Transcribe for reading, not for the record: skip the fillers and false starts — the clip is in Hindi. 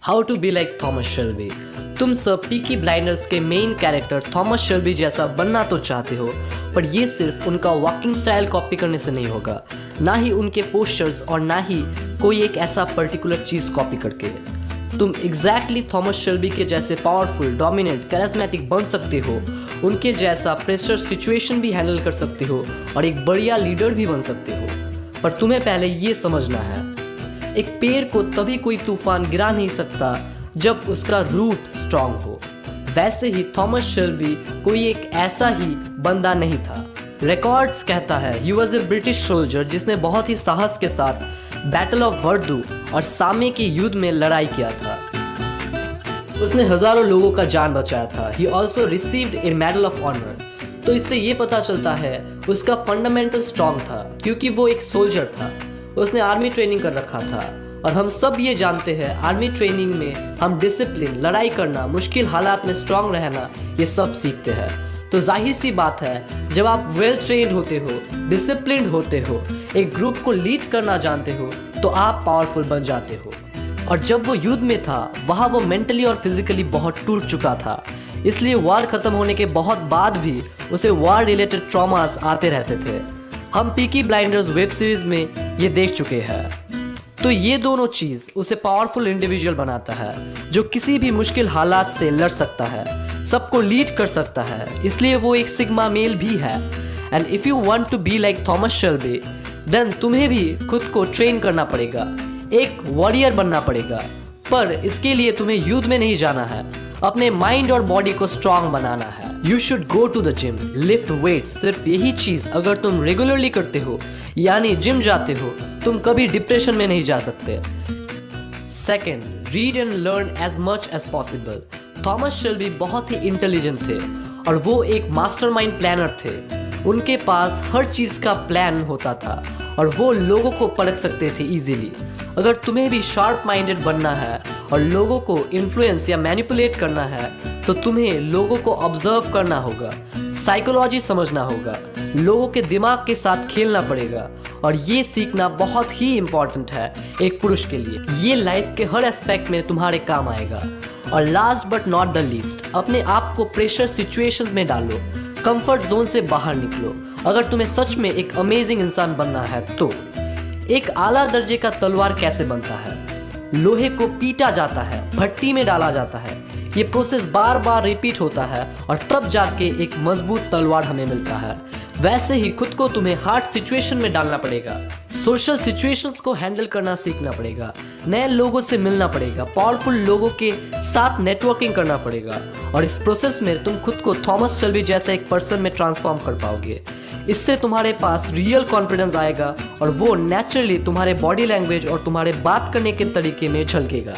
How to be like Thomas Shelby. तुम सब पीकी ब्लाइंडर्स के मेन कैरेक्टर थॉमस शेल्बी जैसा बनना तो चाहते हो, पर ये सिर्फ उनका वॉकिंग स्टाइल कॉपी करने से नहीं होगा, ना ही उनके पोस्चर्स और ना ही कोई एक ऐसा पर्टिकुलर चीज़ कॉपी करके। तुम एग्जैक्टली थॉमस शेल्बी के जैसे पावरफुल, डोमिनेंट, कैरिस्मेटिक बन सकते हो, उनके जैसा प्रेशर सिचुएशन भी हैंडल कर सकते हो और एक बढ़िया लीडर भी बन सकते हो। पर तुम्हें पहले ये समझना है, एक पेड़ को तभी कोई तूफान गिरा नहीं सकता जब उसका रूट स्ट्रांग हो। वैसे ही थॉमस शेल्बी कोई एक ऐसा ही बंदा नहीं था। रिकॉर्ड्स कहता है he was a British soldier जिसने बहुत ही साहस के साथ बैटल ऑफ वर्दू और सामे के युद्ध में लड़ाई किया था। उसने हजारों लोगों का जान बचाया था। He also received a medal of honour. तो इससे ये पता चलता है उसका फंडामेंटल स्ट्रांग था, क्योंकि वो एक सोल्जर था। उसने आर्मी ट्रेनिंग कर रखा था और हम सब ये जानते हैं आर्मी ट्रेनिंग में हम डिसिप्लिन, लड़ाई करना, मुश्किल हालात में स्ट्रांग रहना, ये सब सीखते हैं। तो जाहिर सी बात है, जब आप वेल ट्रेन्ड होते हो, डिसिप्लिन्ड होते हो, एक ग्रुप को लीड करना जानते हो, तो आप पावरफुल बन जाते हो। और जब वो युद्ध में था, वहाँ वो मेंटली और फिजिकली बहुत टूट चुका था। इसलिए वॉर खत्म होने के बहुत बाद भी उसे वॉर रिलेटेड ट्रॉमास आते रहते थे। हम पीकी ब्लाइंडर्स वेब सीरीज में ये देख चुके हैं। तो ये दोनों चीज उसे पावरफुल इंडिविजुअल बनाता है, जो किसी भी मुश्किल हालात से लड़ सकता है, सबको लीड कर सकता है। इसलिए वो एक सिग्मा मेल भी है। And if you want to be like Thomas Shelby, then तुम्हें भी खुद को ट्रेन करना पड़ेगा, एक वॉरियर बनना पड़ेगा। पर इसके लिए तुम्हें युद्ध में नहीं जाना है, अपने माइंड और बॉडी को स्ट्रांग बनाना है। You should go to the gym, lift weight. सिर्फ यही चीज अगर तुम रेगुलरली करते हो, यानी जिम जाते हो, तुम कभी डिप्रेशन में नहीं जा सकते। Second, read and learn as much as possible. Thomas Shelby बहुत ही इंटेलिजेंट थे और वो एक मास्टरमाइंड प्लानर थे। उनके पास हर चीज का प्लान होता था और वो लोगों को परख सकते थे इजीली। अगर तुम्हें भी शार्प माइंडेड बनना है और लोगों को इन्फ्लुएंस या मैनिपुलेट करना है, तो तुम्हें लोगों को ऑब्जर्व करना होगा, साइकोलॉजी समझना होगा, लोगों के दिमाग के साथ खेलना पड़ेगा। और ये सीखना बहुत ही इंपॉर्टेंट है एक पुरुष के लिए। ये लाइफ के हर एस्पेक्ट में तुम्हारे काम आएगा। और last but not the least, अपने आप को प्रेशर सिचुएशंस में डालो, कंफर्ट जोन से बाहर निकलो। अगर तुम्हें सच में एक अमेजिंग इंसान बनना है तो। एक आला दर्जे का तलवार कैसे बनता है? लोहे को पीटा जाता है, भट्टी में डाला जाता है, ये प्रोसेस बार बार रिपीट होता है और तब जाके एक मजबूत तलवार हमें मिलता है। वैसे ही खुद को तुम्हें हार्ड सिचुएशन में डालना पड़ेगा, सोशल सिचुएशंस को हैंडल करना सीखना पड़ेगा, नए लोगों से मिलना पड़ेगा, पावरफुल लोगों के साथ नेटवर्किंग करना पड़ेगा। और इस प्रोसेस में तुम खुद को थॉमस शेल्बी जैसा एक पर्सन में ट्रांसफॉर्म कर पाओगे। इससे तुम्हारे पास रियल कॉन्फिडेंस आएगा और वो नेचुरली तुम्हारे बॉडी लैंग्वेज और तुम्हारे बात करने के तरीके में झलकेगा।